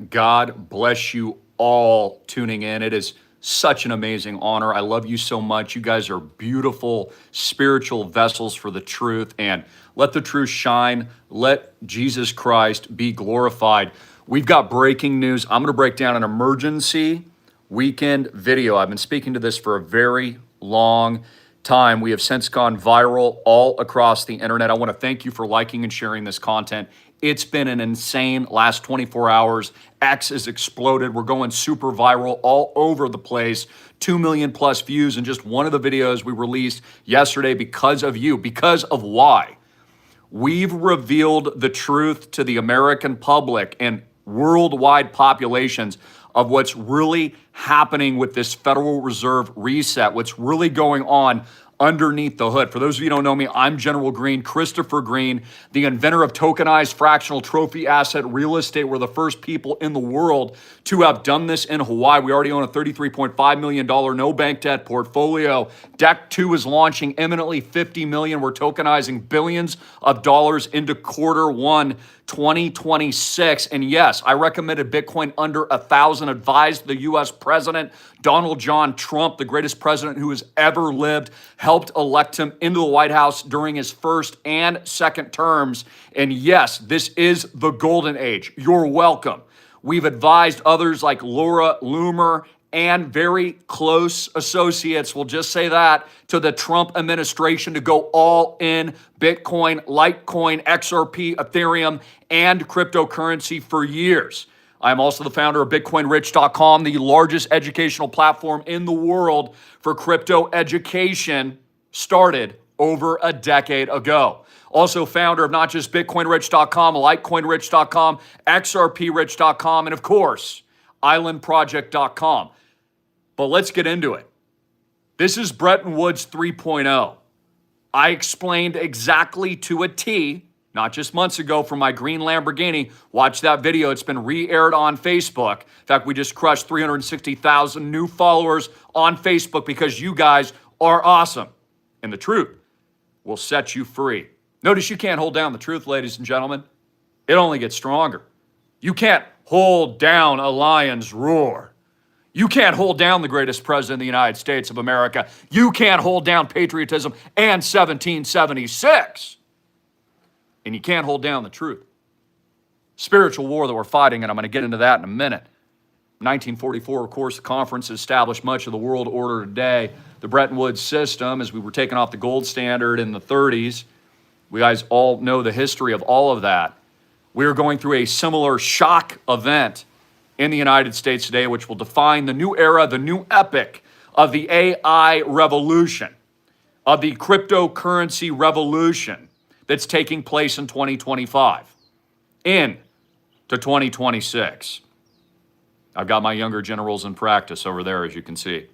God bless you all tuning in. It is such an amazing honor. I love you so much. You guys are beautiful spiritual vessels for the truth, and let the truth shine. Let Jesus Christ be glorified. We've got breaking news. I'm going to break down an emergency weekend video. I've been speaking to this for a very long time. We have since gone viral all across the internet. I want to thank you for liking and sharing this content. It's been an insane last 24 hours. X has exploded. We're going super viral all over the place. 2 million plus views in just one of the videos we released yesterday because of you. Because of why? We've revealed the truth to the American public and worldwide populations of what's really happening with this Federal Reserve reset, what's really going on underneath the hood. For those of you who don't know me, I'm General Greene, Christopher Greene, the inventor of tokenized fractional trophy asset real estate. We're the first people in the world to have done this in Hawaii. We already own a $33.5 million no bank debt portfolio. Deck 2 is launching imminently, $50 million. We're tokenizing billions of dollars into Q1 2026. And yes, I recommended Bitcoin under 1,000, advised the U.S. President Donald John Trump, the greatest president who has ever lived, helped elect him into the White House during his first and second terms. And yes, this is the golden age. You're welcome. We've advised others like Laura Loomer and very close associates, we'll just say that, to the Trump administration to go all in Bitcoin, Litecoin, XRP, Ethereum, and cryptocurrency for years. I'm also the founder of BitcoinRich.com, the largest educational platform in the world for crypto education, started over a decade ago. Also founder of not just BitcoinRich.com, LitecoinRich.com, XRPRich.com, and of course, IslandProject.com. But let's get into it. This is Bretton Woods 3.0. I explained exactly to a T, not just months ago, from my green Lamborghini. Watch that video. It's been re-aired on Facebook. In fact, we just crushed 360,000 new followers on Facebook because you guys are awesome. And the truth will set you free. Notice you can't hold down the truth, ladies and gentlemen. It only gets stronger. You can't hold down a lion's roar. You can't hold down the greatest president of the United States of America. You can't hold down patriotism and 1776. And you can't hold down the truth. Spiritual war that we're fighting, and I'm going to get into that in a minute. 1944, of course, the conference established much of the world order today. The Bretton Woods system, as we were taking off the gold standard in the 30s. We guys all know the history of all of that. We are going through a similar shock event in the United States today, which will define the new era, the new epic of the AI revolution, of the cryptocurrency revolution that's taking place in 2025, into 2026. I've got my younger generals in practice over there, as you can see.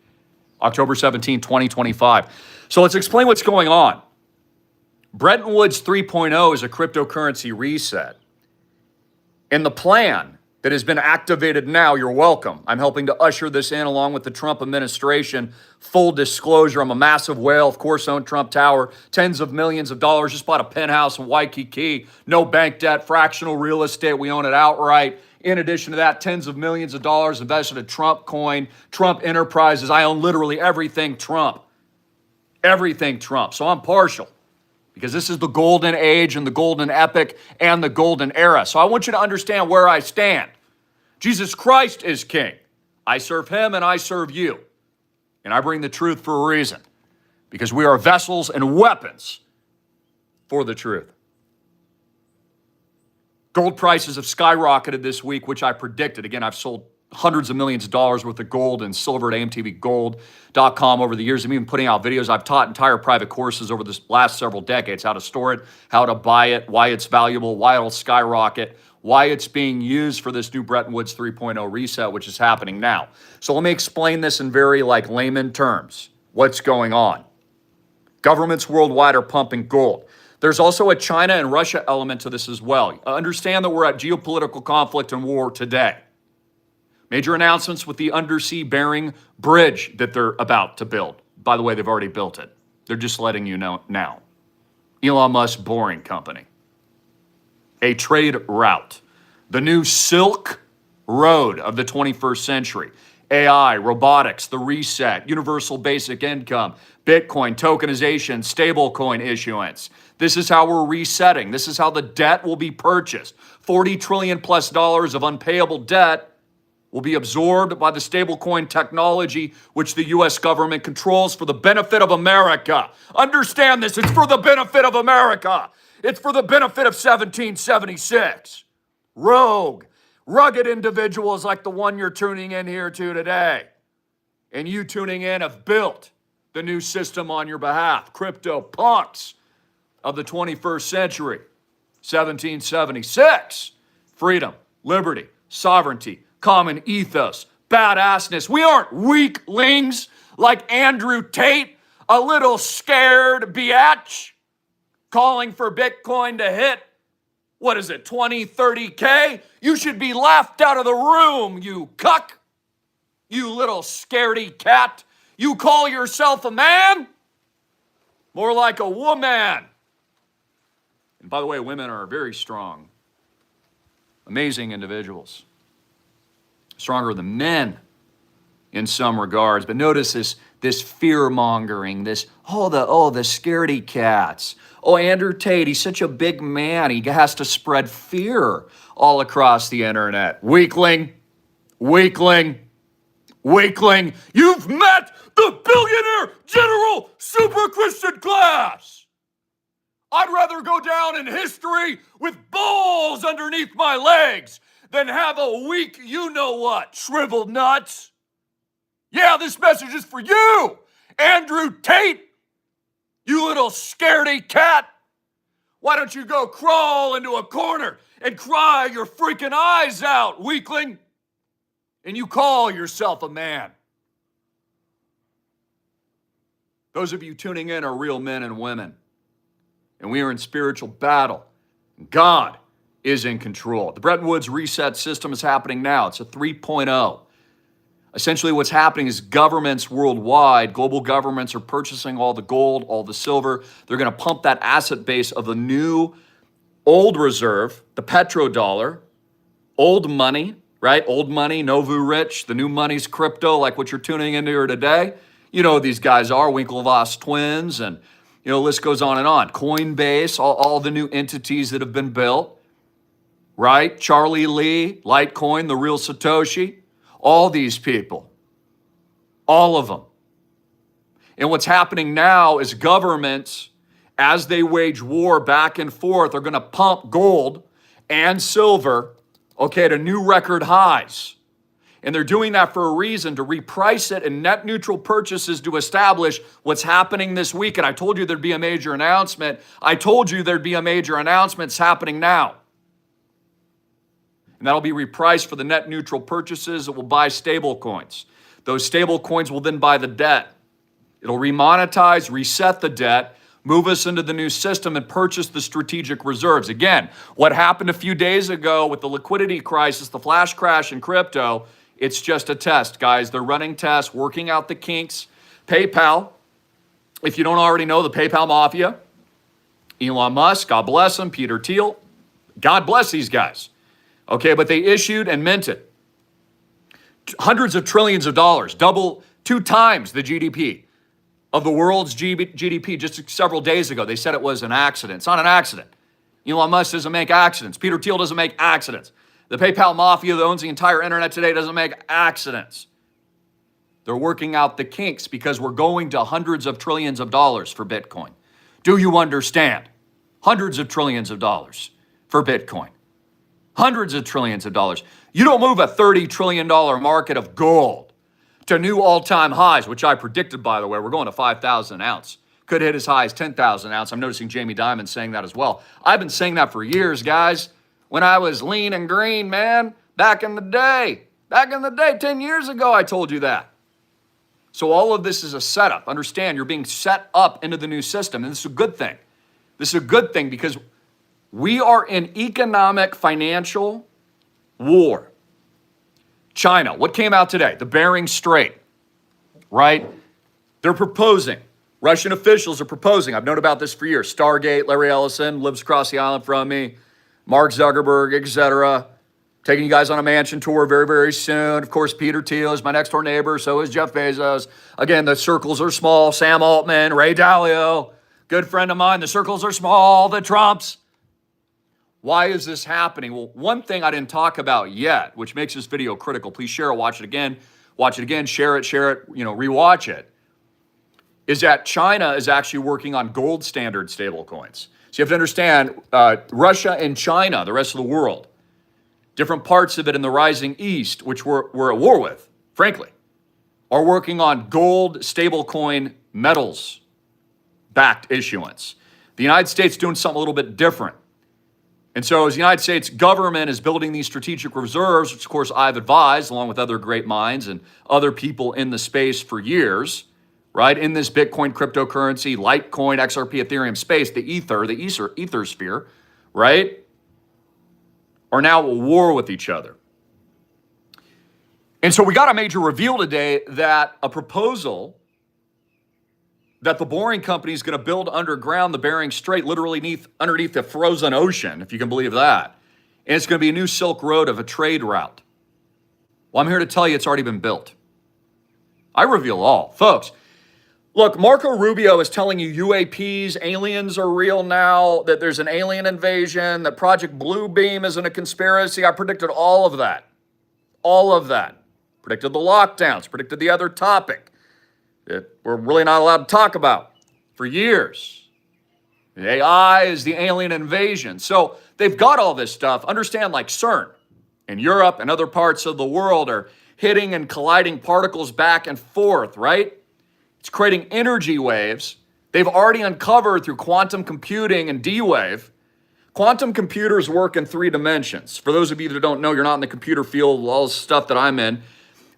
October 17, 2025. So let's explain what's going on. Bretton Woods 3.0 is a cryptocurrency reset. And the plan that has been activated now, you're welcome. I'm helping to usher this in along with the Trump administration. Full disclosure, I'm a massive whale, of course, own Trump Tower, tens of millions of dollars, just bought a penthouse in Waikiki, no bank debt, fractional real estate, we own it outright. In addition to that, tens of millions of dollars invested in Trump coin, Trump enterprises. I own literally everything Trump. Everything Trump. So I'm partial, because this is the golden age and the golden epic and the golden era. So I want you to understand where I stand. Jesus Christ is king. I serve him and I serve you. And I bring the truth for a reason, because we are vessels and weapons for the truth. Gold prices have skyrocketed this week, which I predicted. Again, I've sold hundreds of millions of dollars worth of gold and silver at AMTVgold.com over the years. I'm even putting out videos. I've taught entire private courses over this last several decades, how to store it, how to buy it, why it's valuable, why it'll skyrocket, why it's being used for this new Bretton Woods 3.0 reset, which is happening now. So let me explain this in very layman terms. What's going on? Governments worldwide are pumping gold. There's also a China and Russia element to this as well. Understand that we're at geopolitical conflict and war today. Major announcements with the undersea Bering Bridge that they're about to build. By the way, they've already built it. They're just letting you know now. Elon Musk's Boring Company. A trade route. The new Silk road of the 21st century. AI, robotics, the reset, universal basic income, Bitcoin, tokenization, stablecoin issuance. This is how we're resetting. This is how the debt will be purchased. $40 trillion plus of unpayable debt will be absorbed by the stablecoin technology, which the U.S. government controls for the benefit of America. Understand this, it's for the benefit of America. It's for the benefit of 1776. Rogue, rugged individuals like the one you're tuning in here to today, and you tuning in have built the new system on your behalf. Crypto punks of the 21st century, 1776. Freedom, liberty, sovereignty, common ethos, badassness. We aren't weaklings like Andrew Tate, a little scared biatch calling for Bitcoin to hit, what is it, 20, 30K? You should be laughed out of the room, you cuck. You little scaredy cat. You call yourself a man? More like a woman. And by the way, women are very strong, amazing individuals. Stronger than men in some regards. But notice this fear-mongering, this, the scaredy cats. Oh, Andrew Tate, he's such a big man. He has to spread fear all across the internet. Weakling, weakling, weakling. You've met the billionaire general super Christian class. I'd rather go down in history with balls underneath my legs than have a weak you-know-what, shriveled nuts. Yeah, this message is for you, Andrew Tate, you little scaredy cat. Why don't you go crawl into a corner and cry your freaking eyes out, weakling? And you call yourself a man. Those of you tuning in are real men and women. And we are in spiritual battle. God is in control. The Bretton Woods reset system is happening now. It's a 3.0. Essentially what's happening is governments worldwide, global governments are purchasing all the gold, all the silver. They're going to pump that asset base of the new old reserve, the petrodollar, old money, right? Old money, Novu Rich, the new money's crypto, like what you're tuning into here today. You know who these guys are, Winklevoss twins, and the list goes on and on. Coinbase, all the new entities that have been built, right? Charlie Lee, Litecoin, the real Satoshi, all these people, all of them. And what's happening now is governments, as they wage war back and forth, are going to pump gold and silver, to new record highs. And they're doing that for a reason, to reprice it in net neutral purchases to establish what's happening this week. And I told you there'd be a major announcement. It's happening now. And that'll be repriced for the net neutral purchases. It will buy stable coins. Those stable coins will then buy the debt. It'll remonetize, reset the debt, move us into the new system, and purchase the strategic reserves. Again, what happened a few days ago with the liquidity crisis, the flash crash in crypto, it's just a test, guys. They're running tests, working out the kinks. PayPal, if you don't already know, the PayPal mafia, Elon Musk, God bless him, Peter Thiel, God bless these guys. But they issued and minted hundreds of trillions of dollars, double, 2 times the GDP of the world's GDP just several days ago. They said it was an accident. It's not an accident. Elon Musk doesn't make accidents. Peter Thiel doesn't make accidents. The PayPal mafia that owns the entire internet today doesn't make accidents. They're working out the kinks because we're going to hundreds of trillions of dollars for Bitcoin. Do you understand? Hundreds of trillions of dollars for Bitcoin. Hundreds of trillions of dollars. You don't move a $30 trillion market of gold to new all-time highs, which I predicted, by the way. We're going to 5,000 an ounce. Could hit as high as 10,000 an ounce. I'm noticing Jamie Dimon saying that as well. I've been saying that for years, guys. When I was lean and green, man, back in the day, 10 years ago, I told you that. So all of this is a setup. Understand, you're being set up into the new system, and this is a good thing. This is a good thing because we are in economic, financial war. China, what came out today? The Bering Strait, right? They're proposing. Russian officials are proposing. I've known about this for years. Stargate, Larry Ellison lives across the island from me. Mark Zuckerberg, etc. Taking you guys on a mansion tour very, very soon. Of course, Peter Thiel is my next door neighbor. So is Jeff Bezos. Again, the circles are small. Sam Altman, Ray Dalio, good friend of mine. The circles are small. The Trumps. Why is this happening? Well, one thing I didn't talk about yet, which makes this video critical. Please share it, watch it again, share it, rewatch it, is that China is actually working on gold standard stablecoins. So you have to understand, Russia and China, the rest of the world, different parts of it in the rising East, which we're at war with, frankly, are working on gold stablecoin metals backed issuance. The United States doing something a little bit different. And so as the United States government is building these strategic reserves, which of course I've advised along with other great minds and other people in the space for years, right? In this Bitcoin cryptocurrency, Litecoin, XRP, Ethereum space, the ether sphere, right? Are now at war with each other. And so we got a major reveal today that a proposal that the Boring Company is going to build underground the Bering Strait, literally underneath the frozen ocean, if you can believe that. And it's going to be a new Silk Road of a trade route. Well, I'm here to tell you it's already been built. I reveal all. Folks, look, Marco Rubio is telling you UAPs, aliens are real now, that there's an alien invasion, that Project Bluebeam isn't a conspiracy. I predicted all of that. All of that. Predicted the lockdowns, predicted the other topic that we're really not allowed to talk about for years. The AI is the alien invasion. So they've got all this stuff. Understand, like CERN in Europe and other parts of the world are hitting and colliding particles back and forth, right? It's creating energy waves. They've already uncovered through quantum computing and D-Wave. Quantum computers work in 3 dimensions. For those of you that don't know, you're not in the computer field, all the stuff that I'm in.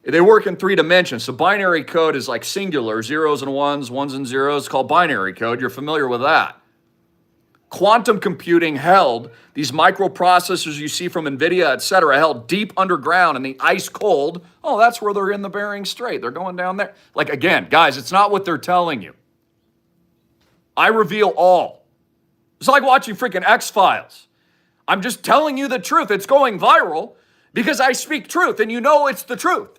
They work in 3 dimensions. So binary code is like singular, zeros and ones, ones and zeros. It's called binary code. You're familiar with that. Quantum computing held these microprocessors you see from NVIDIA, et cetera, held deep underground in the ice cold. Oh, that's where they're in the Bering Strait. They're going down there. Like, again, guys, it's not what they're telling you. I reveal all. It's like watching freaking X-Files. I'm just telling you the truth. It's going viral because I speak truth and you know it's the truth.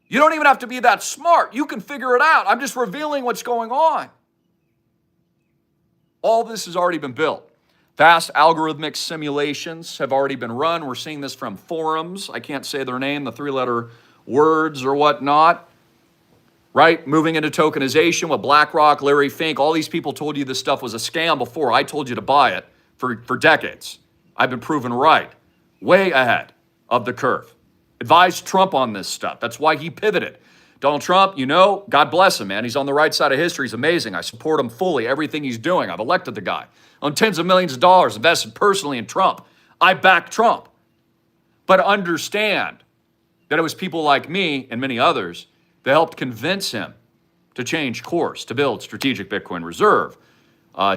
You don't even have to be that smart. You can figure it out. I'm just revealing what's going on. All this has already been built. Vast algorithmic simulations have already been run. We're seeing this from forums. I can't say their name, the 3-letter words or whatnot. Right? Moving into tokenization with BlackRock, Larry Fink. All these people told you this stuff was a scam before. I told you to buy it for decades. I've been proven right. Way ahead of the curve. Advised Trump on this stuff. That's why he pivoted. Donald Trump, you know, God bless him, man. He's on the right side of history. He's amazing. I support him fully, everything he's doing. I've elected the guy. On tens of millions of dollars invested personally in Trump. I back Trump. But understand that it was people like me and many others that helped convince him to change course, to build strategic Bitcoin reserve,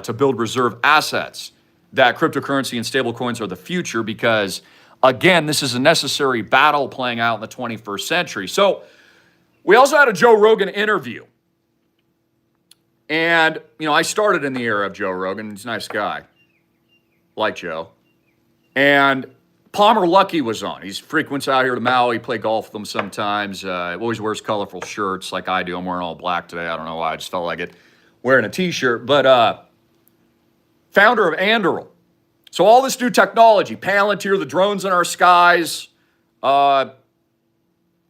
to build reserve assets, that cryptocurrency and stablecoins are the future because, again, this is a necessary battle playing out in the 21st century. So we also had a Joe Rogan interview. And, you know, I started in the era of Joe Rogan. He's a nice guy. Like Joe. And Palmer Luckey was on. He frequents out here to Maui, play golf with them sometimes. Always wears colorful shirts like I do. I'm wearing all black today. I don't know why. I just felt like it. Wearing a t-shirt. But founder of Anduril. So all this new technology, Palantir, the drones in our skies,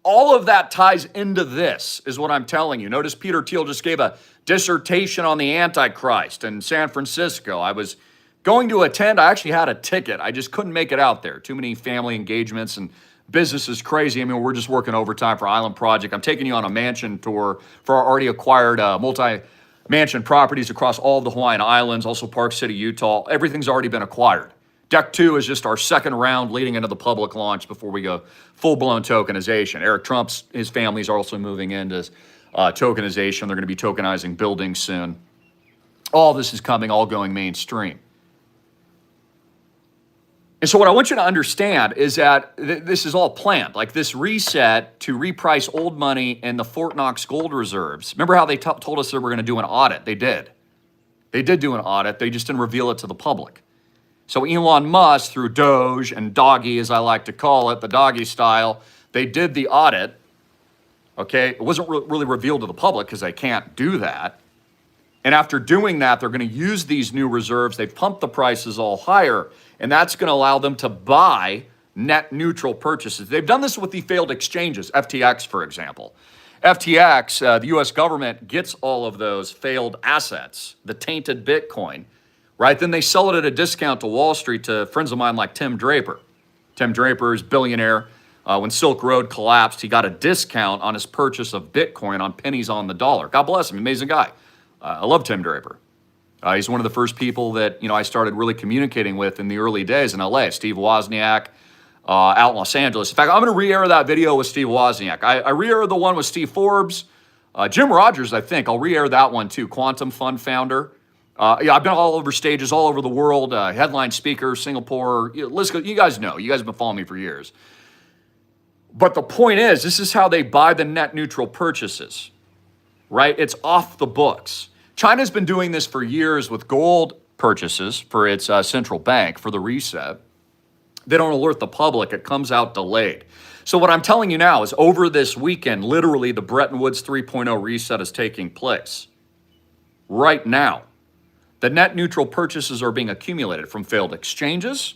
all of that ties into this, is what I'm telling you. Notice Peter Thiel just gave a dissertation on the Antichrist in San Francisco. I was going to attend. I actually had a ticket. I just couldn't make it out there. Too many family engagements and business is crazy. I mean, we're just working overtime for Island Project. I'm taking you on a mansion tour for our already acquired multi-mansion properties across all of the Hawaiian Islands, also Park City, Utah. Everything's already been acquired. Deck 2 is just our second round leading into the public launch before we go full-blown tokenization. Eric Trump's, his family's also moving into tokenization. They're going to be tokenizing buildings soon. All this is coming, all going mainstream. And so what I want you to understand is that this is all planned. Like this reset to reprice old money in the Fort Knox gold reserves. Remember how they told us they were going to do an audit? They did. They did do an audit. They just didn't reveal it to the public. So Elon Musk, through Doge and Doggy, as I like to call it, the Doggy style, they did the audit. Okay, it wasn't really revealed to the public because they can't do that. And after doing that, they're going to use these new reserves. They've pumped the prices all higher, and that's going to allow them to buy net neutral purchases. They've done this with the failed exchanges, FTX, for example. FTX, the US government gets all of those failed assets, the tainted Bitcoin, right? Then they sell it at a discount to Wall Street to friends of mine like Tim Draper. Tim Draper is billionaire. When Silk Road collapsed, he got a discount on his purchase of Bitcoin on pennies on the dollar. God bless him, amazing guy. I love Tim Draper. He's one of the first people that I started really communicating with in the early days in LA. Steve Wozniak out in Los Angeles. In fact, I'm going to re-air that video with Steve Wozniak. I re-aired the one with Steve Forbes, Jim Rogers. I think I'll re-air that one too. Quantum Fund founder. I've been all over stages, all over the world. Headline speaker, Singapore. You guys know. You guys have been following me for years. But the point is, this is how they buy the net neutral purchases, right? It's off the books. China's been doing this for years with gold purchases for its central bank for the reset. They don't alert the public. It comes out delayed. So what I'm telling you now is over this weekend, literally the Bretton Woods 3.0 reset is taking place. Right now, the net neutral purchases are being accumulated from failed exchanges,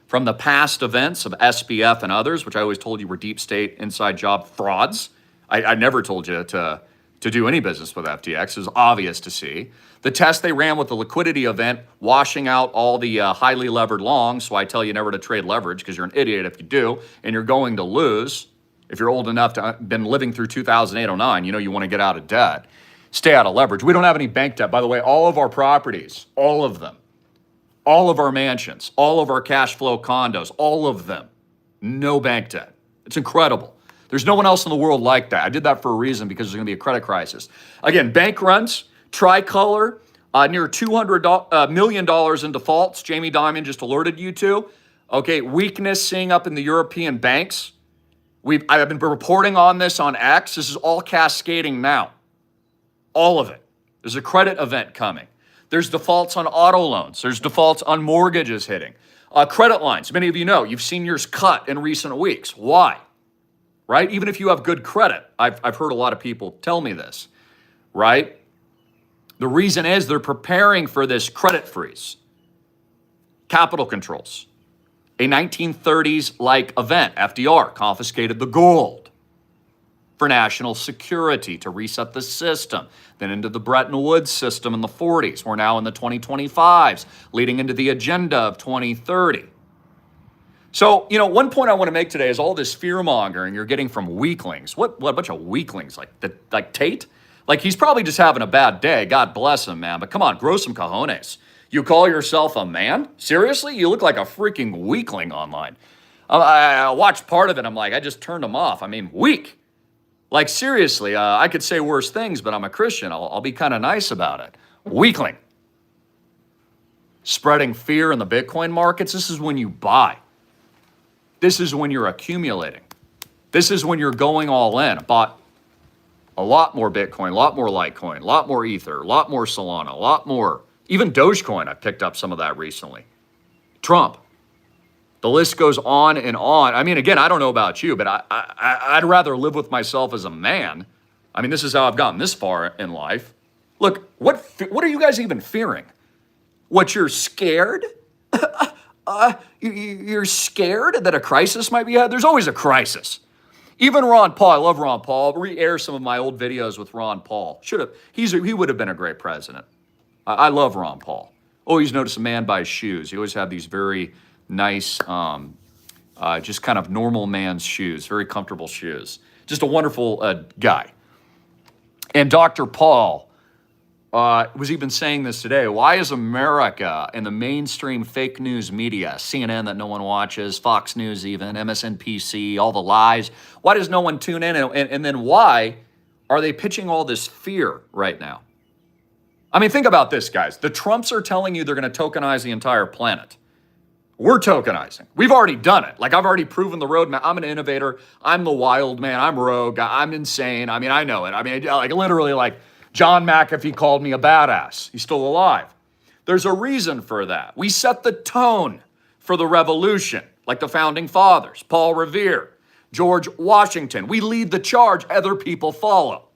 from the past events of SBF and others, which I always told you were deep state inside job frauds. I never told you to do any business with FTX. It was obvious to see. The test they ran with the liquidity event, washing out all the highly levered longs. So I tell you never to trade leverage because you're an idiot if you do, and you're going to lose. If you're old enough to been living through 2008-09, you want to get out of debt. Stay out of leverage. We don't have any bank debt. By the way, all of our properties, all of them, all of our mansions, all of our cash flow condos, all of them, no bank debt. It's incredible. There's no one else in the world like that. I did that for a reason because there's going to be a credit crisis. Again, bank runs, Tricolor, near $200 million in defaults. Jamie Dimon just alerted you to. Okay, weakness seeing up in the European banks. I've been reporting on this on X. This is all cascading now. All of it. There's a credit event coming. There's defaults on auto loans. There's defaults on mortgages hitting. Credit lines. Many of you know, you've seen yours cut in recent weeks. Why? Right? Even if you have good credit. I've heard a lot of people tell me this, right? The reason is they're preparing for this credit freeze. Capital controls. A 1930s-like event. FDR confiscated the gold for national security to reset the system. Then into the Bretton Woods system in the 40s. We're now in the 2025s, leading into the agenda of 2030. So, one point I want to make today is all this fear-mongering you're getting from weaklings. What a bunch of weaklings, like Tate? Like, he's probably just having a bad day. God bless him, man. But come on, grow some cojones. You call yourself a man? Seriously? You look like a freaking weakling online. I watched part of it. I'm like, I just turned him off. I mean, weak. Like, seriously, I could say worse things, but I'm a Christian. I'll be kind of nice about it. Weakling. Spreading fear in the Bitcoin markets. This is when you buy. This is when you're accumulating. This is when you're going all in. I bought a lot more Bitcoin, a lot more Litecoin, a lot more Ether, a lot more Solana, a lot more. Even Dogecoin, I picked up some of that recently. Trump. The list goes on and on. I mean, again, I don't know about you, but I'd rather live with myself as a man. I mean, this is how I've gotten this far in life. Look, what are you guys even fearing? What, you're scared? You're scared that a crisis might be had? There's always a crisis. Even Ron Paul, I love Ron Paul. I'll re-air some of my old videos with Ron Paul. He would have been a great president. I love Ron Paul. Always notice a man by his shoes. He always had these very nice, just kind of normal man's shoes, very comfortable shoes. Just a wonderful guy. And Dr. Paul was even saying this today. Why is America and the mainstream fake news media, CNN that no one watches, Fox News even, MSNBC, all the lies, why does no one tune in? And then why are they pitching all this fear right now? I mean, think about this, guys. The Trumps are telling you they're going to tokenize the entire planet. We're tokenizing. We've already done it. Like, I've already proven the roadmap. I'm an innovator. I'm the wild man. I'm rogue. I'm insane. I mean, I know it. I mean, like, literally, like, John McAfee called me a badass. He's still alive. There's a reason for that. We set the tone for the revolution, like the founding fathers, Paul Revere, George Washington. We lead the charge, other people follow.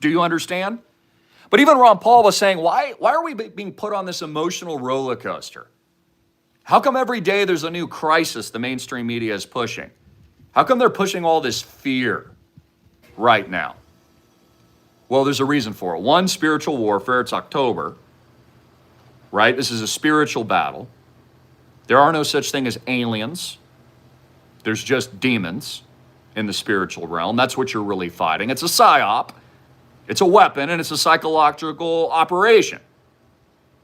Do you understand? But even Ron Paul was saying, why are we being put on this emotional roller coaster? How come every day there's a new crisis the mainstream media is pushing? How come they're pushing all this fear right now? Well, there's a reason for it. One, spiritual warfare. It's October, right? This is a spiritual battle. There are no such thing as aliens. There's just demons in the spiritual realm. That's what you're really fighting. It's a psyop. It's a weapon, and it's a psychological operation.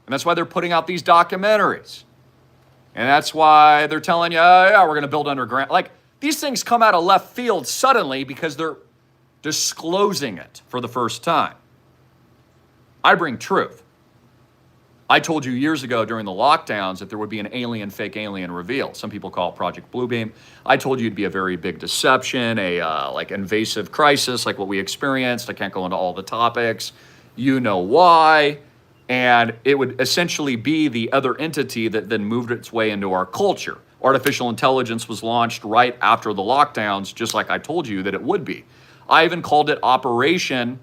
And that's why they're putting out these documentaries. And that's why they're telling you, oh, yeah, we're going to build underground. Like, these things come out of left field suddenly because they're disclosing it for the first time. I bring truth. I told you years ago during the lockdowns that there would be an alien, fake alien reveal. Some people call it Project Bluebeam. I told you it'd be a very big deception, like invasive crisis, like what we experienced. I can't go into all the topics. You know why. And it would essentially be the other entity that then moved its way into our culture. Artificial intelligence was launched right after the lockdowns, just like I told you that it would be. I even called it Operation.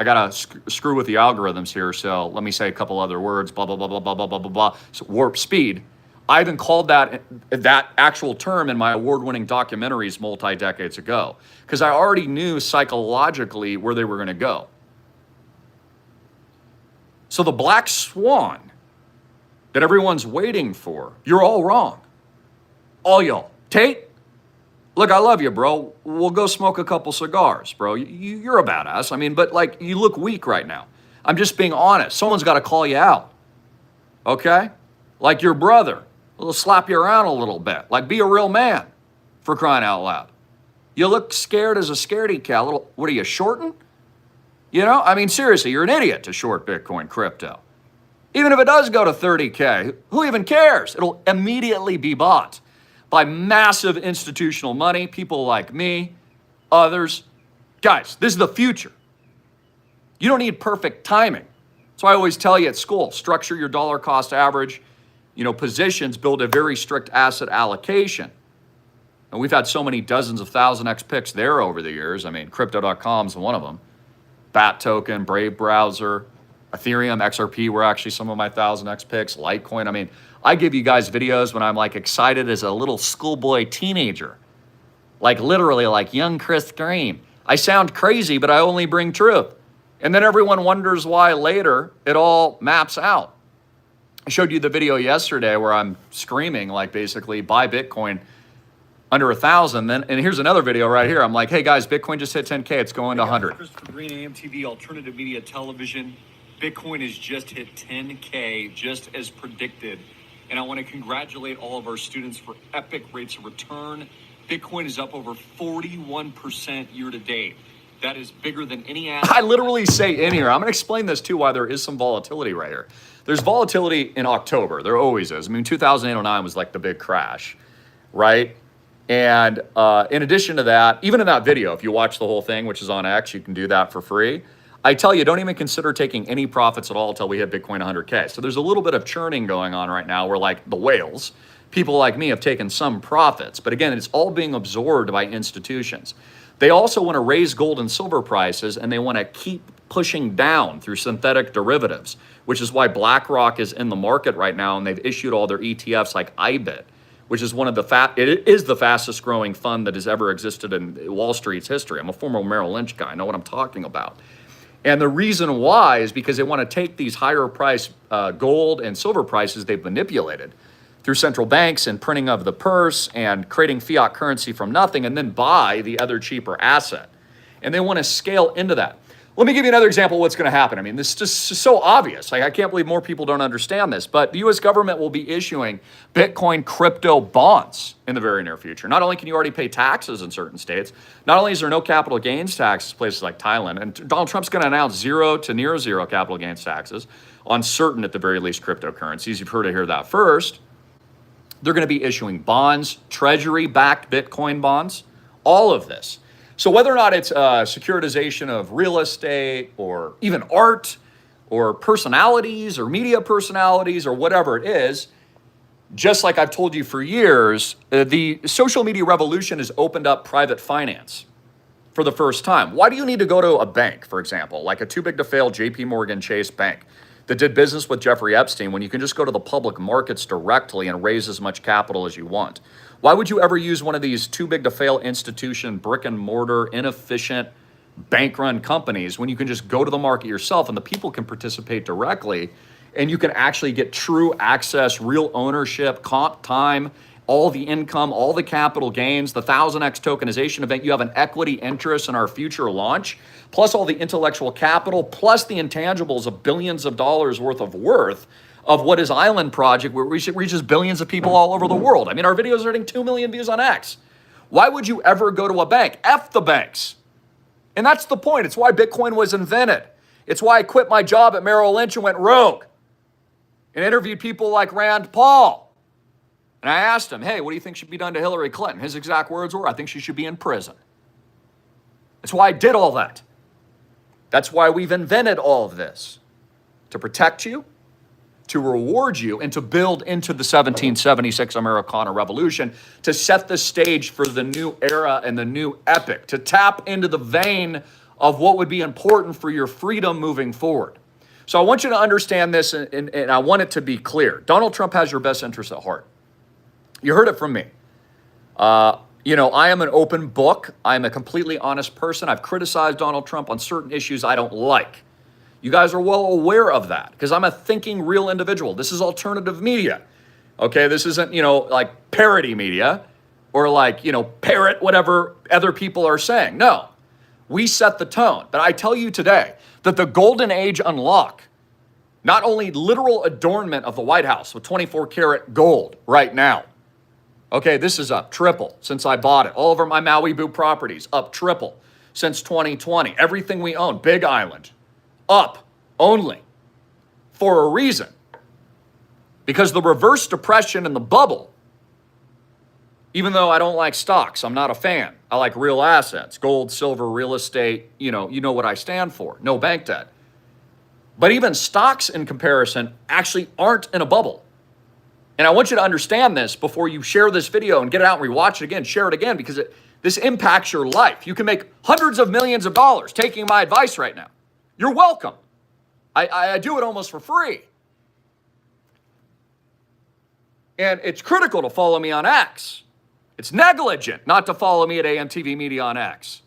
I got to screw with the algorithms here, so let me say a couple other words, blah, blah, blah, blah, blah, blah, blah, blah, blah. So warp speed. I even called that actual term in my award-winning documentaries multi-decades ago, because I already knew psychologically where they were going to go. So the black swan that everyone's waiting for, you're all wrong. All y'all. Tate, look, I love you, bro. We'll go smoke a couple cigars, bro. You're a badass. I mean, but like, you look weak right now. I'm just being honest. Someone's got to call you out, okay? Like your brother. We'll slap you around a little bit. Like, be a real man, for crying out loud. You look scared as a scaredy cat. What are you, shorting? You know, I mean, seriously, you're an idiot to short Bitcoin crypto. Even if it does go to 30K, who even cares? It'll immediately be bought by massive institutional money, people like me, others. Guys, this is the future. You don't need perfect timing. That's why I always tell you at school, structure your dollar cost average, positions, build a very strict asset allocation. And we've had so many dozens of 1000x picks there over the years. I mean, crypto.com is one of them. BAT token, Brave browser, Ethereum, XRP were actually some of my 1000x picks, Litecoin. I mean, I give you guys videos when I'm like excited as a little schoolboy teenager. Like literally like young Chris Greene. I sound crazy, but I only bring truth. And then everyone wonders why later it all maps out. I showed you the video yesterday where I'm screaming like basically buy Bitcoin under 1,000. And here's another video right here. I'm like, hey guys, Bitcoin just hit 10K. It's going to 100. Christopher Greene, AMTV, Alternative Media Television. Bitcoin has just hit 10K, just as predicted. And I want to congratulate all of our students for epic rates of return. Bitcoin is up over 41% year to date. That is bigger than any asset. I literally say in here, I'm going to explain this too, why there is some volatility right here. There's volatility in October. There always is. I mean, 2008-09 was like the big crash, right? And in addition to that, even in that video, if you watch the whole thing, which is on X, you can do that for free. I tell you, don't even consider taking any profits at all until we hit Bitcoin 100K. So there's a little bit of churning going on right now where like the whales, people like me have taken some profits. But again, it's all being absorbed by institutions. They also want to raise gold and silver prices, and they want to keep pushing down through synthetic derivatives, which is why BlackRock is in the market right now, and they've issued all their ETFs like IBIT, which is one of it is the fastest growing fund that has ever existed in Wall Street's history. I'm a former Merrill Lynch guy. I know what I'm talking about. And the reason why is because they want to take these higher price gold and silver prices they've manipulated through central banks and printing of the purse and creating fiat currency from nothing and then buy the other cheaper asset. And they want to scale into that. Let me give you another example of what's going to happen. I mean, this is just so obvious. Like, I can't believe more people don't understand this, but the U.S. government will be issuing Bitcoin crypto bonds in the very near future. Not only can you already pay taxes in certain states, not only is there no capital gains taxes in places like Thailand, and Donald Trump's going to announce 0 to near zero capital gains taxes on certain, at the very least, cryptocurrencies. You've heard it here that first. They're going to be issuing bonds, treasury-backed Bitcoin bonds, all of this. So whether or not it's securitization of real estate or even art, or personalities or media personalities or whatever it is, just like I've told you for years, the social media revolution has opened up private finance for the first time. Why do you need to go to a bank, for example, like a too big to fail JP Morgan Chase Bank that did business with Jeffrey Epstein, when you can just go to the public markets directly and raise as much capital as you want? Why would you ever use one of these too big to fail institution, brick and mortar, inefficient, bank run companies when you can just go to the market yourself and the people can participate directly and you can actually get true access, real ownership, comp time, all the income, all the capital gains, the 1000x tokenization event. You have an equity interest in our future launch, plus all the intellectual capital, plus the intangibles of billions of dollars worth of what is Island Project, where we reaches billions of people all over the world. I mean, our videos are getting 2 million views on X. Why would you ever go to a bank? F the banks. And that's the point. It's why Bitcoin was invented. It's why I quit my job at Merrill Lynch and went rogue and interviewed people like Rand Paul. And I asked him, hey, what do you think should be done to Hillary Clinton? His exact words were, I think she should be in prison. That's why I did all that. That's why we've invented all of this. To protect you, to reward you, and to build into the 1776 Americana Revolution, to set the stage for the new era and the new epic, to tap into the vein of what would be important for your freedom moving forward. So I want you to understand this, and I want it to be clear. Donald Trump has your best interest at heart. You heard it from me. I am an open book. I'm a completely honest person. I've criticized Donald Trump on certain issues I don't like. You guys are well aware of that because I'm a thinking real individual. This is alternative media. Okay, this isn't, like parody media or like, parrot whatever other people are saying. No, we set the tone. But I tell you today that the golden age unlock, not only literal adornment of the White House with 24 karat gold right now. Okay, this is up triple since I bought it. All over my Malibu properties, up triple since 2020. Everything we own, Big Island, up only for a reason. Because the reverse depression and the bubble, even though I don't like stocks, I'm not a fan. I like real assets, gold, silver, real estate, you know what I stand for, no bank debt. But even stocks in comparison actually aren't in a bubble. And I want you to understand this before you share this video and get it out and rewatch it again, share it again, because this impacts your life. You can make hundreds of millions of dollars taking my advice right now. You're welcome. I do it almost for free. And it's critical to follow me on X. It's negligent not to follow me at AMTV Media on X.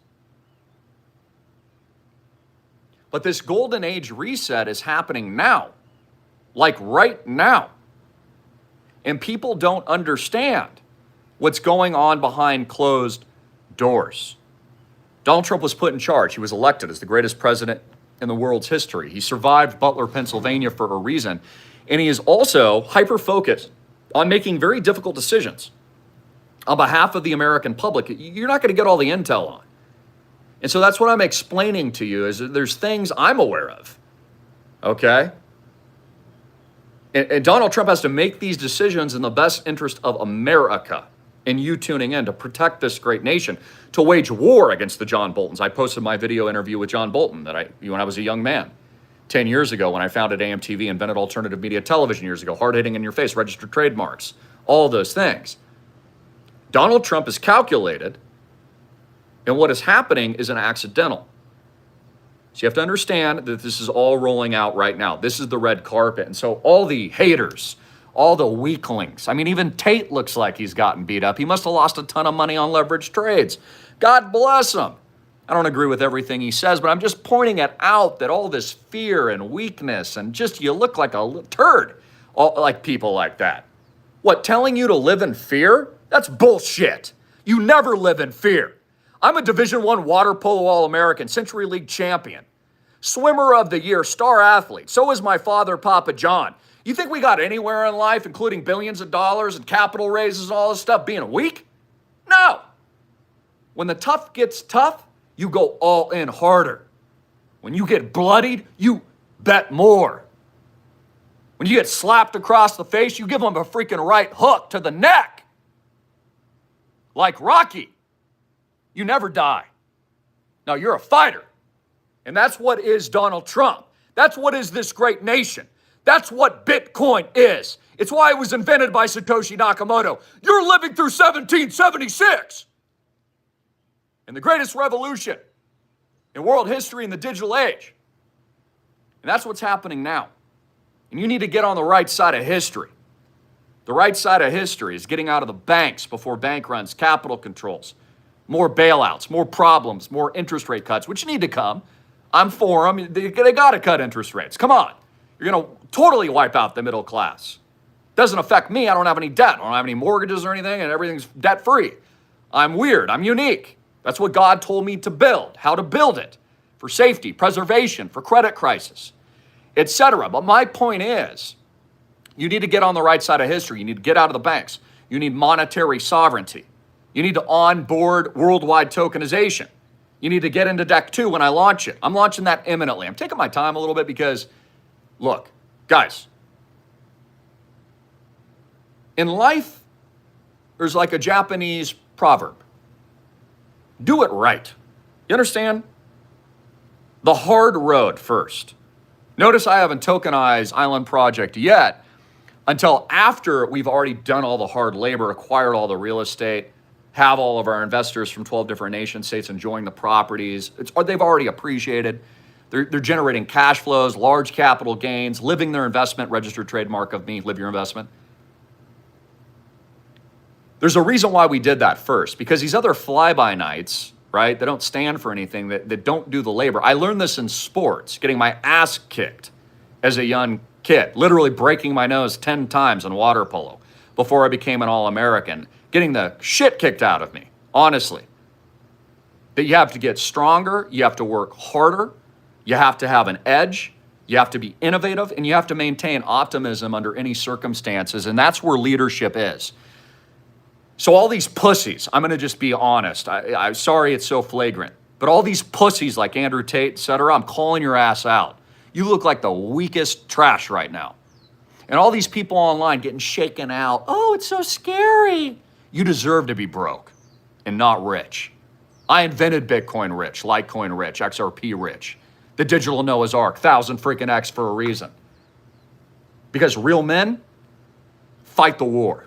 But this golden age reset is happening now, like right now. And people don't understand what's going on behind closed doors. Donald Trump was put in charge. He was elected as the greatest president in the world's history. He survived Butler, Pennsylvania for a reason. And he is also hyper-focused on making very difficult decisions on behalf of the American public. You're not going to get all the intel on. And so that's what I'm explaining to you, is that there's things I'm aware of, okay? And Donald Trump has to make these decisions in the best interest of America and you tuning in to protect this great nation, to wage war against the John Boltons. I posted my video interview with John Bolton when I was a young man, 10 years ago when I founded AMTV, invented alternative media television years ago, hard hitting in your face, registered trademarks, all those things. Donald Trump is calculated, and what is happening is an accidental. So you have to understand that this is all rolling out right now. This is the red carpet. And so all the haters, all the weaklings, I mean, even Tate looks like he's gotten beat up. He must have lost a ton of money on leveraged trades. God bless him. I don't agree with everything he says, but I'm just pointing it out that all this fear and weakness and just you look like a turd, like people like that. What, telling you to live in fear? That's bullshit. You never live in fear. I'm a Division I water polo All-American, Century League champion, swimmer of the year, star athlete. So is my father, Papa John. You think we got anywhere in life, including billions of dollars and capital raises and all this stuff, being weak? No. When the tough gets tough, you go all in harder. When you get bloodied, you bet more. When you get slapped across the face, you give them a freaking right hook to the neck. Like Rocky. You never die. Now, you're a fighter. And that's what is Donald Trump. That's what is this great nation. That's what Bitcoin is. It's why it was invented by Satoshi Nakamoto. You're living through 1776 and the greatest revolution in world history in the digital age. And that's what's happening now. And you need to get on the right side of history. The right side of history is getting out of the banks before bank runs, capital controls, more bailouts, more problems, more interest rate cuts, which need to come. I'm for them. They got to cut interest rates. Come on. You're going to totally wipe out the middle class. Doesn't affect me. I don't have any debt. I don't have any mortgages or anything, and everything's debt-free. I'm weird. I'm unique. That's what God told me to build, how to build it for safety, preservation, for credit crisis, etc. But my point is, you need to get on the right side of history. You need to get out of the banks. You need monetary sovereignty. You need to onboard worldwide tokenization. You need to get into Deck 2 when I launch it. I'm launching that imminently. I'm taking my time a little bit because, look, guys, in life, there's like a Japanese proverb. Do it right. You understand? The hard road first. Notice I haven't tokenized Island Project yet until after we've already done all the hard labor, acquired all the real estate, have all of our investors from 12 different nation states enjoying the properties. They've already appreciated. They're generating cash flows, large capital gains, living their investment, registered trademark of me, live your investment. There's a reason why we did that first, because these other fly-by-nights, right, they don't stand for anything, that don't do the labor. I learned this in sports, getting my ass kicked as a young kid, literally breaking my nose 10 times in water polo before I became an All-American, getting the shit kicked out of me, honestly. That you have to get stronger, you have to work harder, you have to have an edge, you have to be innovative, and you have to maintain optimism under any circumstances, and that's where leadership is. So all these pussies, I'm going to just be honest. I'm sorry it's so flagrant. But all these pussies like Andrew Tate, et cetera, I'm calling your ass out. You look like the weakest trash right now. And all these people online getting shaken out. Oh, it's so scary. You deserve to be broke and not rich. I invented Bitcoin rich, Litecoin rich, XRP rich. The digital Noah's Ark, 1,000 freaking X for a reason. Because real men fight the war.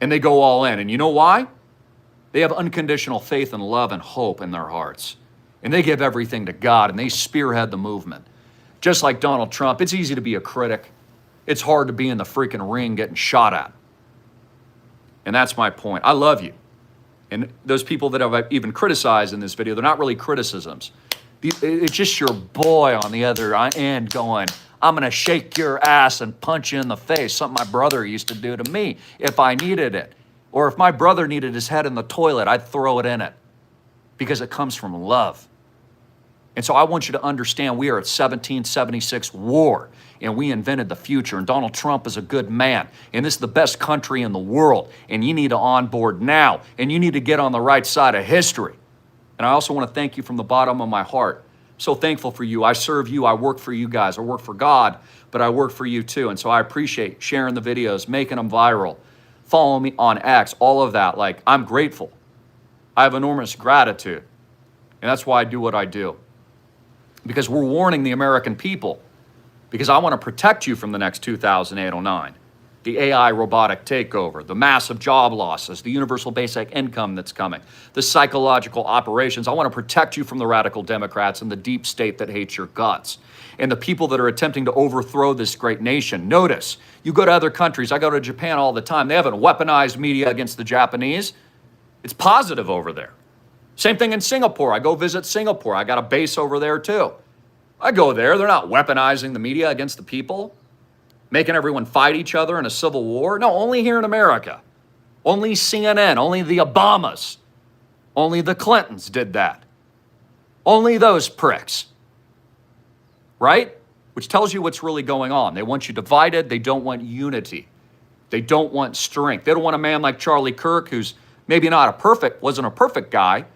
And they go all in. And you know why? They have unconditional faith and love and hope in their hearts. And they give everything to God, and they spearhead the movement. Just like Donald Trump, it's easy to be a critic. It's hard to be in the freaking ring getting shot at. And that's my point. I love you. And those people that I've even criticized in this video, they're not really criticisms. It's just your boy on the other end going, I'm going to shake your ass and punch you in the face, something my brother used to do to me if I needed it. Or if my brother needed his head in the toilet, I'd throw it in it because it comes from love. And so I want you to understand we are at 1776 war, and we invented the future, and Donald Trump is a good man, and this is the best country in the world, and you need to onboard now, and you need to get on the right side of history. And I also want to thank you from the bottom of my heart. So thankful for you. I serve you. I work for you guys. I work for God, but I work for you too. And so I appreciate sharing the videos, making them viral. Follow me on X, all of that. Like, I'm grateful. I have enormous gratitude. And that's why I do what I do. Because we're warning the American people. Because I want to protect you from the next 2008-09. The AI robotic takeover, the massive job losses, the universal basic income that's coming, the psychological operations. I want to protect you from the radical Democrats and the deep state that hates your guts and the people that are attempting to overthrow this great nation. Notice, you go to other countries. I go to Japan all the time. They haven't weaponized media against the Japanese. It's positive over there. Same thing in Singapore. I go visit Singapore. I got a base over there too. I go there. They're not weaponizing the media against the people, making everyone fight each other in a civil war. No, only here in America. Only CNN, only the Obamas, only the Clintons did that. Only those pricks, right? Which tells you what's really going on. They want you divided. They don't want unity. They don't want strength. They don't want a man like Charlie Kirk, who's maybe wasn't a perfect guy,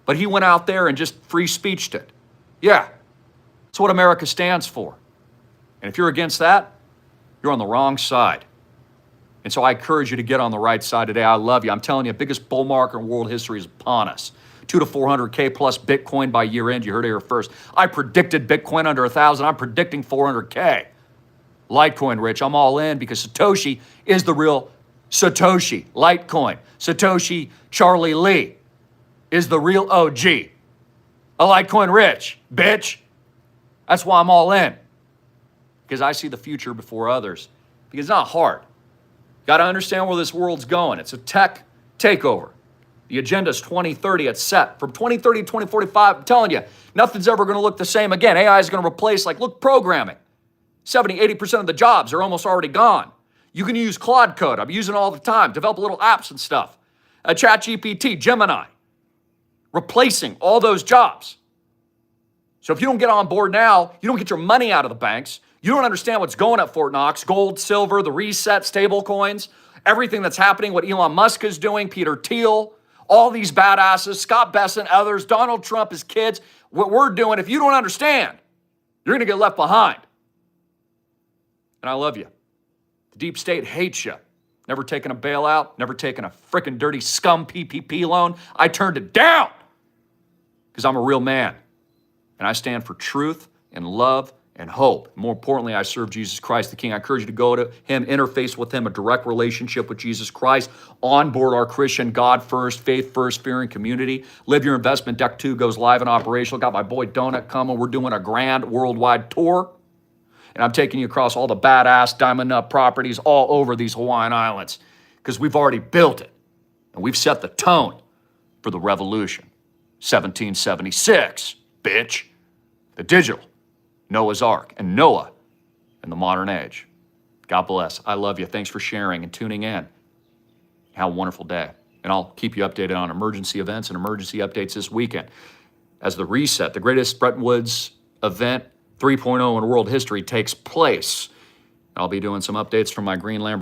but he went out there and just free speeched it. Yeah, that's what America stands for. And if you're against that, you're on the wrong side. And so I encourage you to get on the right side today. I love you. I'm telling you, biggest bull market in world history is upon us. 2 to 400K plus Bitcoin by year end. You heard it here first. I predicted Bitcoin under 1,000. I'm predicting 400K. Litecoin, Rich, I'm all in because Satoshi is the real Satoshi. Litecoin. Satoshi Charlie Lee is the real OG. A Litecoin Rich, bitch. That's why I'm all in. Because I see the future before others. Because it's not hard. Got to understand where this world's going. It's a tech takeover. The agenda's 2030. It's set. From 2030 to 2045, I'm telling you, nothing's ever going to look the same again. AI is going to replace, look, programming. 70, 80% of the jobs are almost already gone. You can use Claude Code. I'm using it all the time. Develop little apps and stuff. ChatGPT, Gemini. Replacing all those jobs. So if you don't get on board now, you don't get your money out of the banks. You don't understand what's going at Fort Knox, gold, silver, the reset, stable coins, everything that's happening, what Elon Musk is doing, Peter Thiel, all these badasses, Scott Besson, others, Donald Trump, his kids, what we're doing. If you don't understand, you're going to get left behind. And I love you. The deep state hates you. Never taken a bailout, never taken a frickin' dirty scum PPP loan. I turned it down because I'm a real man. And I stand for truth and love and hope. More importantly, I serve Jesus Christ, the King. I encourage you to go to him, interface with him, a direct relationship with Jesus Christ, onboard our Christian God first, faith first, fearing community. Live Your Investment Deck 2 goes live and operational. Got my boy Donut coming. We're doing a grand worldwide tour. And I'm taking you across all the badass diamond nut properties all over these Hawaiian Islands because we've already built it. And we've set the tone for the revolution. 1776, bitch. The digital. Noah's Ark, and Noah in the modern age. God bless. I love you. Thanks for sharing and tuning in. Have a wonderful day. And I'll keep you updated on emergency events and emergency updates this weekend. As the reset, the greatest Bretton Woods event 3.0 in world history takes place. I'll be doing some updates from my green Lamborghini.